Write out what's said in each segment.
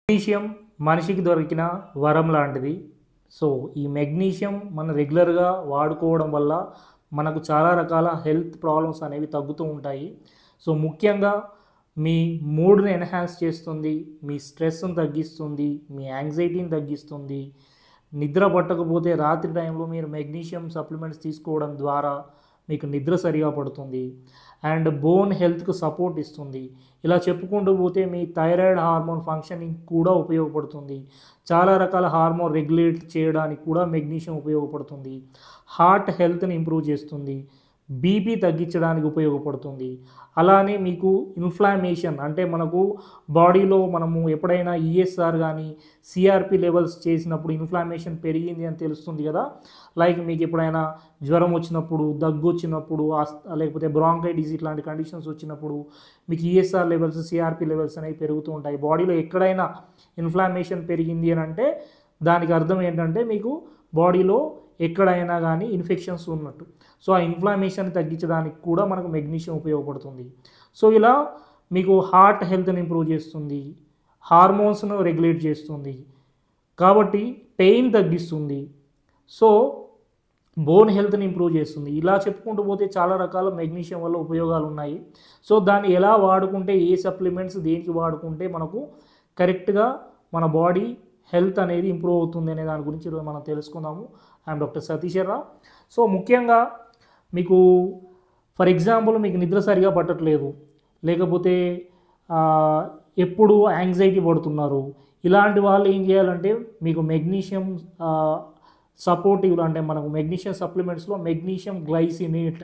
Magnesium మనిషికి దొరికిన వరం లాంటిది. సో ఈ మెగ్నీషియం మనం రెగ్యులర్గా వాడుకోవడం వల్ల మనకు చాలా రకాల హెల్త్ ప్రాబ్లమ్స్ అనేవి తగ్గుతూ ఉంటాయి. సో ముఖ్యంగా మీ మూడ్ని ఎన్హాన్స్ చేస్తుంది, మీ స్ట్రెస్ని తగ్గిస్తుంది, మీ యాంగ్జైటీని తగ్గిస్తుంది. నిద్ర పట్టకపోతే రాత్రి టైంలో మీరు మెగ్నీషియం సప్లిమెంట్స్ తీసుకోవడం ద్వారా మీకు నిద్ర సరిగా పడుతుంది అండ్ బోన్ హెల్త్కు సపోర్ట్ ఇస్తుంది. ఇలా చెప్పుకుంటూ పోతే మీ థైరాయిడ్ హార్మోన్ ఫంక్షనింగ్ కూడా ఉపయోగపడుతుంది. చాలా రకాల హార్మోన్ రెగ్యులేట్ చేయడానికి కూడా మెగ్నీషియం ఉపయోగపడుతుంది. హార్ట్ హెల్త్ని ఇంప్రూవ్ చేస్తుంది, బీపీ తగ్గించడానికి ఉపయోగపడుతుంది. అలానే మీకు ఇన్ఫ్లామేషన్ అంటే మనకు బాడీలో మనము ఎప్పుడైనా ఈఎస్ఆర్ కానీ సిఆర్పి లెవెల్స్ చేసినప్పుడు ఇన్ఫ్లామేషన్ పెరిగింది అని తెలుస్తుంది కదా. లైక్ మీకు ఎప్పుడైనా జ్వరం వచ్చినప్పుడు, దగ్గు వచ్చినప్పుడు, లేకపోతే బ్రాంకైటిస్ ఇట్లాంటి కండిషన్స్ వచ్చినప్పుడు మీకు ఈఎస్ఆర్ లెవెల్స్, సిఆర్పి లెవెల్స్ అనేవి పెరుగుతూ ఉంటాయి. బాడీలో ఎక్కడైనా ఇన్ఫ్లామేషన్ పెరిగింది అని అంటే దానికి అర్థం ఏంటంటే మీకు బాడీలో ఎక్కడైనా కానీ ఇన్ఫెక్షన్స్ ఉన్నట్టు. సో ఆ ఇన్ఫ్లమేషన్ తగ్గించడానికి కూడా మనకు మెగ్నీషియం ఉపయోగపడుతుంది. సో ఇలా మీకు హార్ట్ హెల్త్ని ఇంప్రూవ్ చేస్తుంది, హార్మోన్స్ను రెగ్యులేట్ చేస్తుంది, కాబట్టి పెయిన్ తగ్గిస్తుంది, సో బోన్ హెల్త్ని ఇంప్రూవ్ చేస్తుంది. ఇలా చెప్పుకుంటూ పోతే చాలా రకాల మెగ్నీషియం వల్ల ఉపయోగాలు ఉన్నాయి. సో దాన్ని ఎలా వాడుకుంటే, ఏ సప్లిమెంట్స్ దేనికి వాడుకుంటే మనకు కరెక్ట్గా మన బాడీ హెల్త్ అనేది ఇంప్రూవ్ అవుతుంది అనే దాని గురించి ఈరోజు మనం తెలుసుకుందాము. I'm doctor Satish Erra. So ముఖ్యంగా మీకు ఫర్ ఎగ్జాంపుల్ మీకు నిద్ర సరిగా పట్టట్లేదు, లేకపోతే ఎప్పుడు యాంగ్జైటీ పడుతున్నారు, ఇలాంటి వాళ్ళు ఏం చేయాలంటే మీకు మెగ్నీషియం సపోర్టివ్ అంటే మనకు మెగ్నీషియం సప్లిమెంట్స్లో మెగ్నీషియం గ్లైసినేట్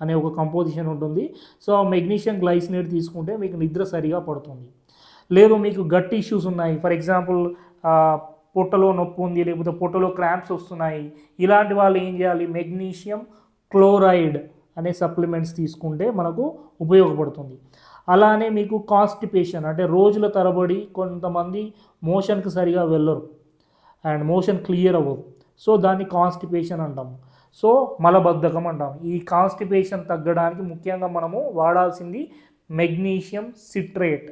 అనే ఒక కంపోజిషన్ ఉంటుంది. సో ఆ మెగ్నీషియం గ్లైసినేట్ తీసుకుంటే మీకు నిద్ర సరిగా పడుతుంది. లేదు మీకు గట్ ఇష్యూస్ ఉన్నాయి, ఫర్ ఎగ్జాంపుల్ పొట్టలో నొప్పి ఉంది, లేకపోతే పొట్టలో క్రాంప్స్ వస్తున్నాయి, ఇలాంటి వాళ్ళు ఏం చేయాలి, మెగ్నీషియం క్లోరైడ్ అనే సప్లిమెంట్స్ తీసుకుంటే మనకు ఉపయోగపడుతుంది. అలానే మీకు కాన్స్టిపేషన్ అంటే రోజుల తరబడి కొంతమంది మోషన్కి సరిగా వెళ్ళరు అండ్ మోషన్ క్లియర్ అవ్వదు, సో దాన్ని కాన్స్టిపేషన్ అంటాము. సో మలబద్ధకం అంటాము. ఈ కాన్స్టిపేషన్ తగ్గడానికి ముఖ్యంగా మనము వాడాల్సింది మెగ్నీషియం సిట్రేట్.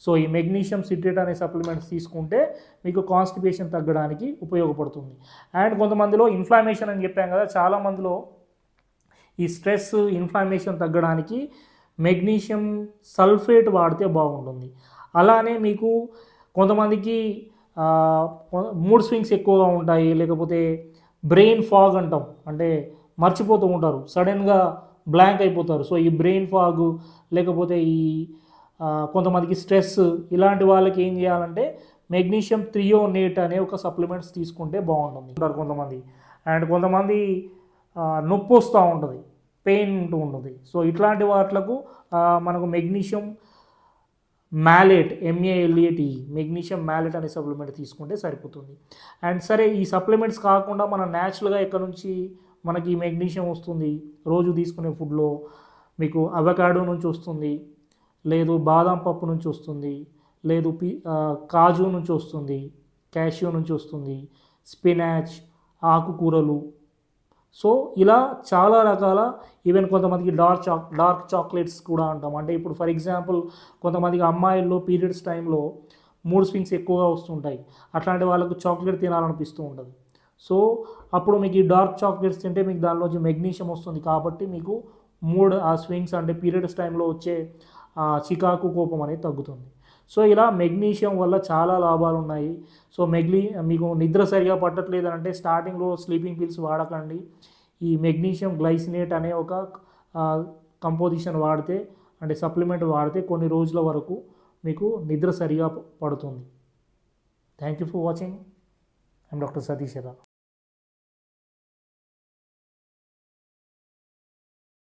సో ఈ మెగ్నీషియం సిట్రేట్ అనే సప్లిమెంట్స్ తీసుకుంటే మీకు కాన్స్టిపేషన్ తగ్గడానికి ఉపయోగపడుతుంది. అండ్ కొంతమందిలో ఇన్ఫ్లమేషన్ అని చెప్పాం కదా, చాలామందిలో ఈ స్ట్రెస్ ఇన్ఫ్లమేషన్ తగ్గడానికి మెగ్నీషియం సల్ఫేట్ వాడితే బాగుంటుంది. అలానే మీకు కొంతమందికి మూడ్ స్వింగ్స్ ఎక్కువగా ఉంటాయి, లేకపోతే బ్రెయిన్ ఫాగ్ అంటాం, అంటే మర్చిపోతూ ఉంటారు, సడన్గా బ్లాంక్ అయిపోతారు. సో ఈ బ్రెయిన్ ఫాగ్ లేకపోతే ఈ కొంతమందికి స్ట్రెస్, ఇలాంటి వాళ్ళకి ఏం చేయాలంటే మెగ్నీషియం థ్రియోనేట్ అనే ఒక సప్లిమెంట్స్ తీసుకుంటే బాగుంటుంది కొంతమంది. అండ్ కొంతమంది నొప్పి వస్తూ ఉంటుంది, పెయిన్ ఉంటూ ఉంటుంది. సో ఇట్లాంటి వాటిలకు మనకు magnesium malate, MALATE, magnesium malate అనే సప్లిమెంట్ తీసుకుంటే సరిపోతుంది. అండ్ సరే ఈ సప్లిమెంట్స్ కాకుండా మనం న్యాచురల్గా ఎక్కడి నుంచి మనకి మెగ్నీషియం వస్తుంది, రోజు తీసుకునే ఫుడ్లో మీకు అవకాడో నుంచి వస్తుంది, లేదు బాదం పప్పు నుంచి వస్తుంది, లేదు కాజు నుంచి వస్తుంది, క్యాష్యూ నుంచి వస్తుంది, స్పినాచ్, ఆకుకూరలు. సో ఇలా చాలా రకాల, ఈవెన్ కొంతమందికి డార్క్ చాక్లెట్స్ కూడా అంటాం. అంటే ఇప్పుడు ఫర్ ఎగ్జాంపుల్ కొంతమందికి అమ్మాయిల్లో పీరియడ్స్ టైంలో మూడ్ స్వింగ్స్ ఎక్కువగా వస్తుంటాయి, అట్లాంటి వాళ్ళకు చాక్లెట్ తినాలనిపిస్తూ ఉంటుంది. సో అప్పుడు మీకు ఈ డార్క్ చాక్లెట్స్ తింటే మీకు దానిలోంచి మెగ్నీషియం వస్తుంది, కాబట్టి మీకు మూడ్ ఆ స్వింగ్స్ అంటే పీరియడ్స్ టైంలో వచ్చే చికాకు, కోపం అనేది తగ్గుతుంది. సో ఇలా మెగ్నీషియం వల్ల చాలా లాభాలు ఉన్నాయి. సో మీకు నిద్ర సరిగా పట్టట్లేదు అంటే స్టార్టింగ్లో స్లీపింగ్ పిల్స్ వాడకండి. ఈ మెగ్నీషియం గ్లైసినేట్ అనే ఒక కంపోజిషన్ వాడితే అంటే సప్లిమెంట్ వాడితే కొన్ని రోజుల వరకు మీకు నిద్ర సరిగా పడుతుంది. Thank you for watching. I'm doctor Satish Erra.